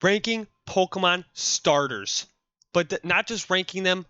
ranking Pokemon starters, but not just ranking them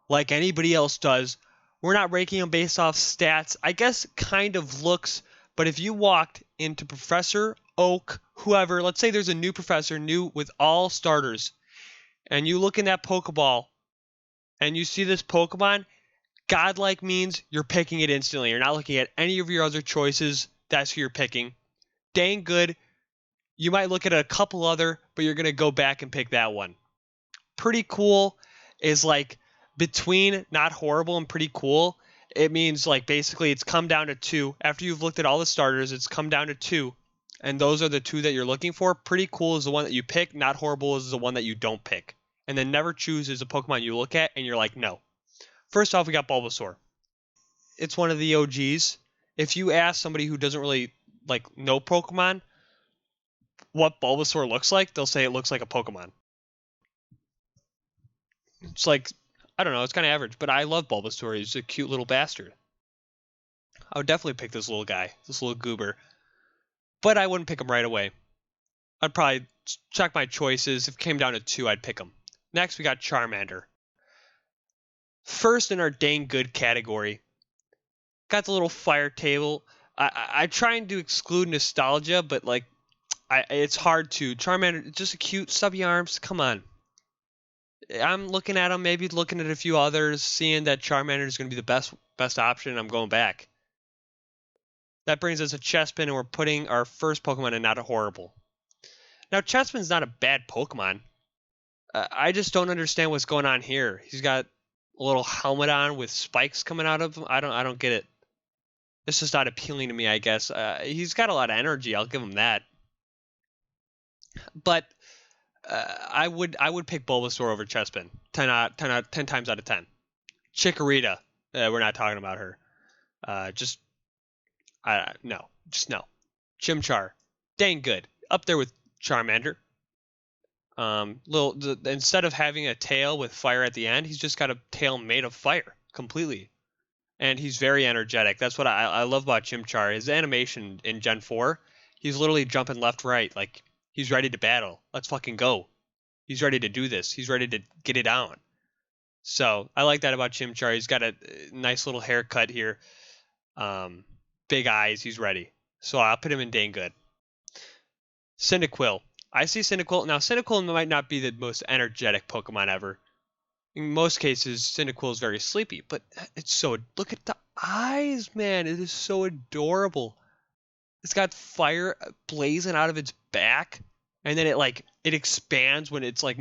like anybody else does. We're not ranking them based off stats. I guess kind of looks, but if you walked into Professor Oak, whoever, let's say there's a new professor, new with all starters, and you look in that Pokeball and you see this Pokemon, godlike means you're picking it instantly. You're not looking at any of your other choices. That's who you're picking. Dang good. You might look at a couple other, but you're going to go back and pick that one. Pretty cool is like between not horrible and pretty cool. It means like basically it's come down to two. After you've looked at all the starters, it's come down to two. And those are the two that you're looking for. Pretty cool is the one that you pick. Not horrible is the one that you don't pick. And then never choose is a Pokemon you look at and you're like, no. First off, we got Bulbasaur. It's one of the OGs. If you ask somebody who doesn't really like know Pokemon what Bulbasaur looks like, they'll say it looks like a Pokemon. It's like, I don't know, it's kind of average, but I love Bulbasaur. He's a cute little bastard. I would definitely pick this little guy, this little goober. But I wouldn't pick him right away. I'd probably check my choices. If it came down to two, I'd pick him. Next, we got Charmander. First in our dang good category. Got the little fire table. I try and do exclude nostalgia, but like, it's hard to. Charmander, just a cute stubby arms. Come on. I'm looking at him, maybe looking at a few others, seeing that Charmander is going to be the best option. I'm going back. That brings us to Chespin, and we're putting our first Pokemon in Not a Horrible. Now, Chespin's not a bad Pokemon. I just don't understand what's going on here. He's got a little helmet on with spikes coming out of him. I don't get it. It's just not appealing to me, I guess. He's got a lot of energy. I'll give him that. But I would pick Bulbasaur over Chespin. 10 times out of 10. Chikorita. We're not talking about her. No. Just no. Chimchar. Dang good. Up there with Charmander. Instead of having a tail with fire at the end, he's just got a tail made of fire completely. And he's very energetic. That's what I love about Chimchar. His animation in Gen 4, he's literally jumping left, right. Like, he's ready to battle. Let's fucking go. He's ready to do this. He's ready to get it on. So, I like that about Chimchar. He's got a nice little haircut here. Big eyes. He's ready. So, I'll put him in dang good. Cyndaquil. I see Cyndaquil. Now, Cyndaquil might not be the most energetic Pokemon ever. In most cases, Cyndaquil is very sleepy, but it's so... Look at the eyes, man. It is so adorable. It's got fire blazing out of its back, and then it expands when it's like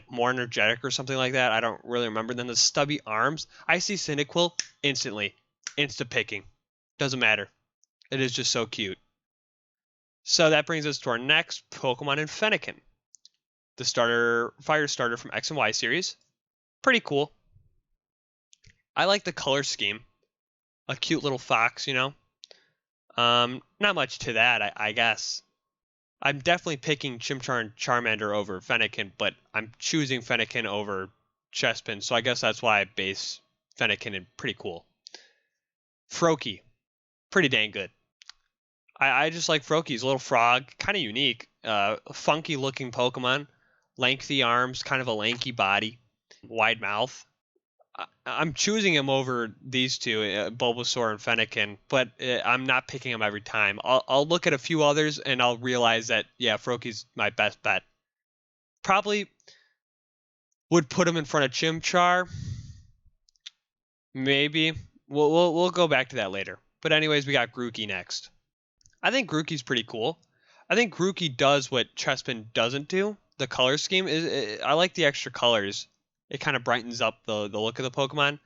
more energetic or something like that. I don't really remember. Then the stubby arms. I see Cyndaquil instantly. Insta-picking. Doesn't matter. It is just so cute. So that brings us to our next Pokemon in Fennekin. The fire starter from X and Y series. Pretty cool. I like the color scheme. A cute little fox, you know. Not much to that, I guess. I'm definitely picking Chimchar and Charmander over Fennekin, but I'm choosing Fennekin over Chespin, so I guess that's why I base Fennekin in pretty cool. Froakie. Pretty dang good. I just like Froakie. He's a little frog, kind of unique. Funky looking Pokemon. Lengthy arms, kind of a lanky body. Wide mouth. I'm choosing him over these two, Bulbasaur and Fennekin, but I'm not picking him every time. I'll look at a few others and I'll realize that, yeah, Froakie's my best bet. Probably would put him in front of Chimchar. Maybe. We'll go back to that later. But anyways, we got Grookey next. I think Grookey's pretty cool. I think Grookey does what Chespin doesn't do. The color scheme I like the extra colors. It kind of brightens up the look of the Pokemon.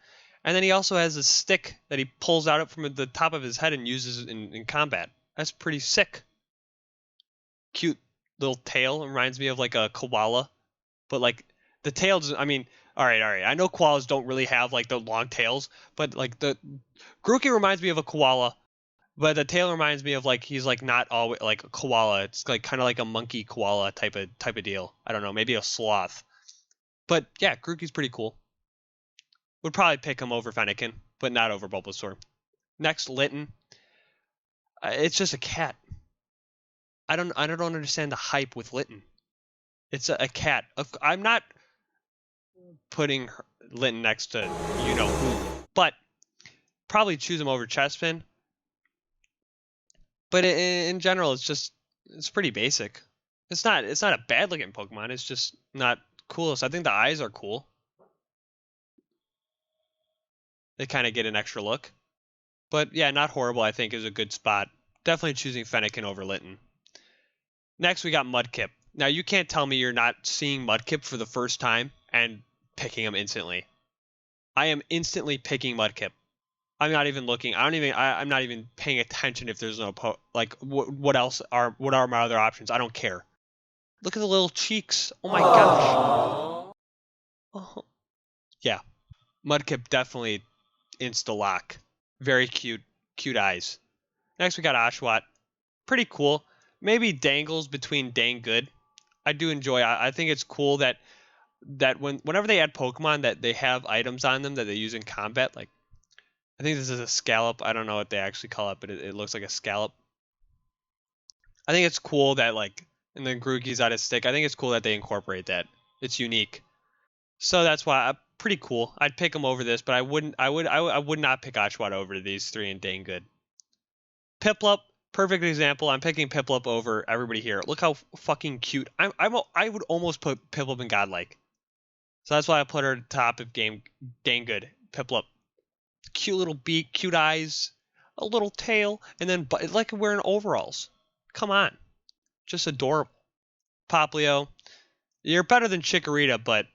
And then he also has a stick that he pulls out from the top of his head and uses in combat. That's pretty sick. Cute little tail. It reminds me of like a koala. But like the tails, I mean, all right. I know koalas don't really have like the long tails, but like the Grookey reminds me of a koala. But the tail reminds me of like he's like not always like a koala. It's like kind of like a monkey koala type of deal. I don't know, maybe a sloth. But yeah, Grookey's pretty cool. Would probably pick him over Fennekin, but not over Bulbasaur. Next, Litten. It's just a cat. I don't understand the hype with Litten. It's a cat. I'm not putting Linton next to you know who, but probably choose him over Chespin. But in general, it's pretty basic. It's not a bad looking Pokemon. It's just not cool. So I think the eyes are cool. They kind of get an extra look. But yeah, not horrible. I think is a good spot. Definitely choosing Fennekin over Linton. Next, we got Mudkip. Now you can't tell me you're not seeing Mudkip for the first time and picking him instantly. I am instantly picking Mudkip. I'm not even looking. I'm not even paying attention if there's no what else are my other options? I don't care. Look at the little cheeks. Oh my gosh. Oh. Yeah. Mudkip definitely insta lock. Very cute eyes. Next we got Oshawott. Pretty cool. Maybe dangles between dang good. I do enjoy. I think it's cool that whenever they add Pokemon that they have items on them that they use in combat. Like I think this is a scallop. I don't know what they actually call it, but it looks like a scallop. I think it's cool that like and then Grookey's on his stick. I think it's cool that they incorporate that. It's unique. So that's why pretty cool. I'd pick him over this, but I would not pick Oshawott over these three in dang good. Piplup, perfect example. I'm picking Piplup over everybody here. Look how fucking cute. I would almost put Piplup in godlike. So that's why I put her at the top of game dang good. Piplup. Cute little beak, cute eyes, a little tail, and then like wearing overalls. Come on. Just adorable. Poplio, you're better than Chikorita, but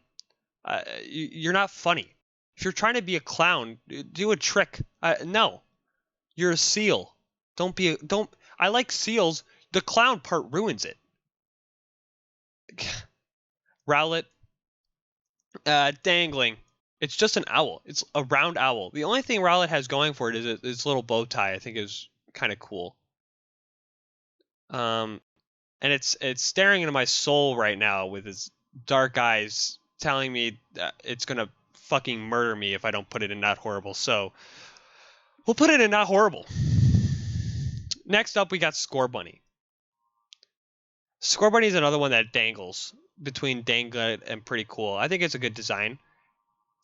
you're not funny. If you're trying to be a clown, do a trick. No, you're a seal. Don't. I like seals. The clown part ruins it. Rowlet, dangling. It's just an owl. It's a round owl. The only thing Rowlet has going for it is its little bow tie. I think is kind of cool. And it's staring into my soul right now with its dark eyes, telling me that it's gonna fucking murder me if I don't put it in not horrible. So we'll put it in not horrible. Next up, we got Scorbunny. Scorbunny is another one that dangles between dang good and pretty cool. I think it's a good design.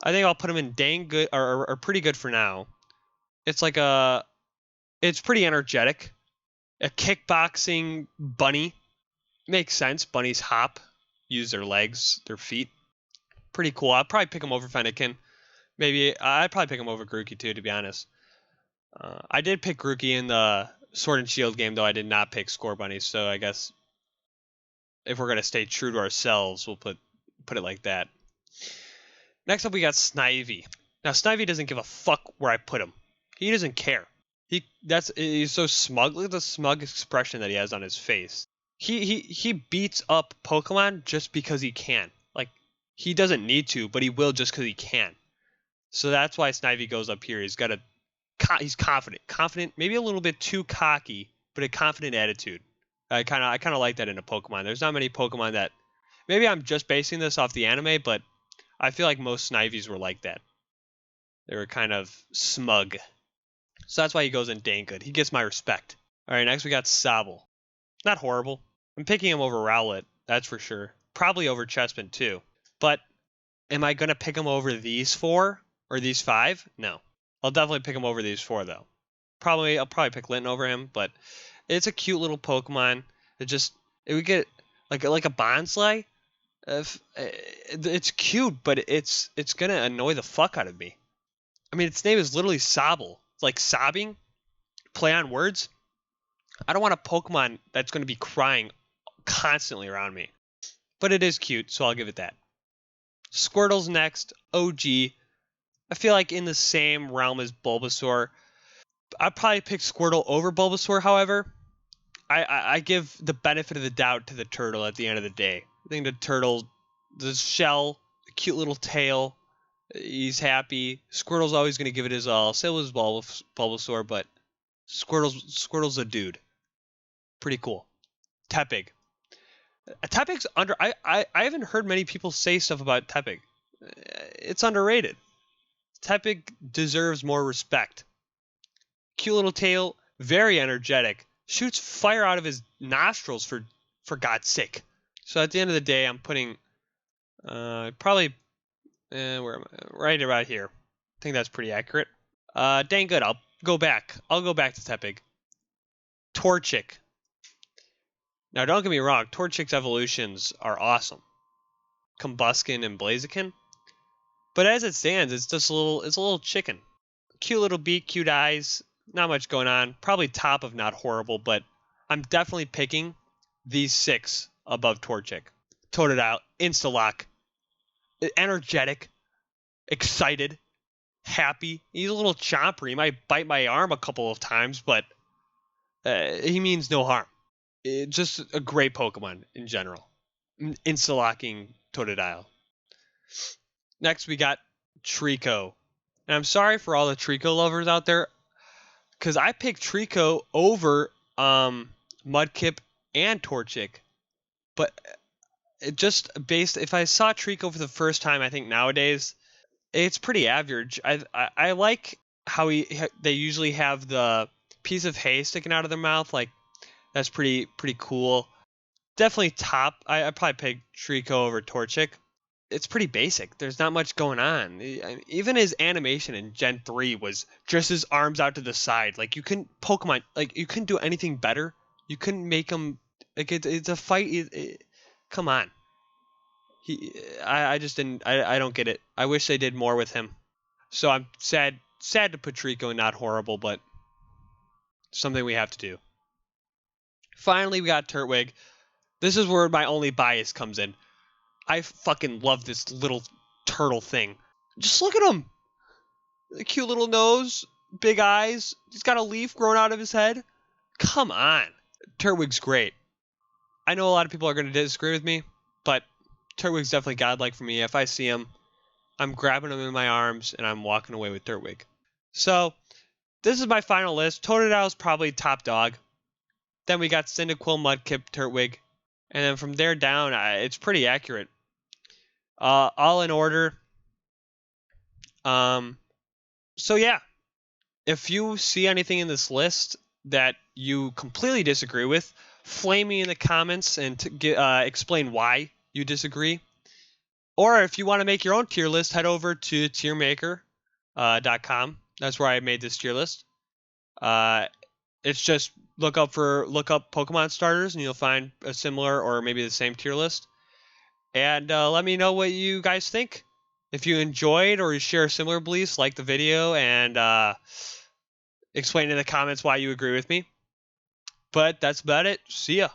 I think I'll put him in dang good or pretty good for now. It's like it's pretty energetic. A kickboxing bunny. Makes sense. Bunnies hop, use their legs, their feet. Pretty cool. I'd probably pick him over Fennekin. Maybe I'd probably pick him over Grookey too, to be honest. I did pick Grookey in the Sword and Shield game, though I did not pick Scorbunny. So I guess if we're gonna stay true to ourselves, we'll put it like that. Next up, we got Snivy. Now Snivy doesn't give a fuck where I put him. He doesn't care. He's so smug. Look at the smug expression that he has on his face. He beats up Pokemon just because he can. Like he doesn't need to, but he will just because he can. So that's why Snivy goes up here. He's confident, maybe a little bit too cocky, but a confident attitude. I kind of like that in a Pokemon. There's not many Pokemon that. Maybe I'm just basing this off the anime, but I feel like most Snivies were like that. They were kind of smug. So that's why he goes in dang good. He gets my respect. All right, next we got Sobble. Not horrible. I'm picking him over Rowlet, that's for sure. Probably over Chespin too. But am I going to pick him over these four or these five? No. I'll definitely pick him over these four though. I'll probably pick Linton over him, but it's a cute little Pokemon. It would get like a Bonsly. It's cute, but it's gonna annoy the fuck out of me. I mean, its name is literally Sobble. It's like sobbing, play on words. I don't want a Pokemon that's gonna be crying constantly around me. But it is cute, so I'll give it that. Squirtle's next. OG. I feel like in the same realm as Bulbasaur. I'd probably pick Squirtle over Bulbasaur, however. I give the benefit of the doubt to the turtle at the end of the day. I think the turtle, the shell, the cute little tail, he's happy. Squirtle's always going to give it his all. So was Bulbasaur, but Squirtle's a dude. Pretty cool. Tepig. Tepig's under. I haven't heard many people say stuff about Tepig. It's underrated. Tepig deserves more respect. Cute little tail, very energetic. Shoots fire out of his nostrils for God's sake. So at the end of the day, I'm putting probably where am I? Right about here. I think that's pretty accurate. Dang good. I'll go back. I'll go back to Tepig. Torchic. Now, don't get me wrong. Torchic's evolutions are awesome. Combuskin and Blaziken. But as it stands, it's just it's a little chicken. Cute little beak, cute eyes. Not much going on. Probably top of not horrible, but I'm definitely picking these 6 above Torchic. Totodile, insta-lock. Energetic. Excited. Happy. He's a little chomper. He might bite my arm a couple of times, but he means no harm. Just a great Pokemon in general. Insta-locking Totodile. Next, we got Trico. And I'm sorry for all the Trico lovers out there, because I picked Trico over Mudkip and Torchic. But it just based, if I saw Trico for the first time, I think nowadays, it's pretty average. I like how they usually have the piece of hay sticking out of their mouth. Like, that's pretty cool. Definitely top. I probably picked Trico over Torchic. It's pretty basic. There's not much going on. Even his animation in Gen 3 was just his arms out to the side. Like, you couldn't Pokemon, like, you couldn't do anything better. You couldn't make him, like, it's a fight. Come on. I just didn't, I don't get it. I wish they did more with him. So I'm sad to put Trico, not horrible, but something we have to do. Finally, we got Turtwig. This is where my only bias comes in. I fucking love this little turtle thing. Just look at him. The cute little nose, big eyes. He's got a leaf growing out of his head. Come on. Turtwig's great. I know a lot of people are going to disagree with me, but Turtwig's definitely godlike for me. If I see him, I'm grabbing him in my arms and I'm walking away with Turtwig. So, this is my final list. Totodile's probably top dog. Then we got Cyndaquil, Mudkip, Turtwig. And then from there down, it's pretty accurate. All in order. So yeah, if you see anything in this list that you completely disagree with, flame me in the comments and explain why you disagree. Or if you want to make your own tier list, head over to tiermaker.com. That's where I made this tier list. It's just look up Pokemon starters and you'll find a similar or maybe the same tier list. And let me know what you guys think. If you enjoyed or you share similar beliefs, like the video and explain in the comments why you agree with me. But that's about it. See ya.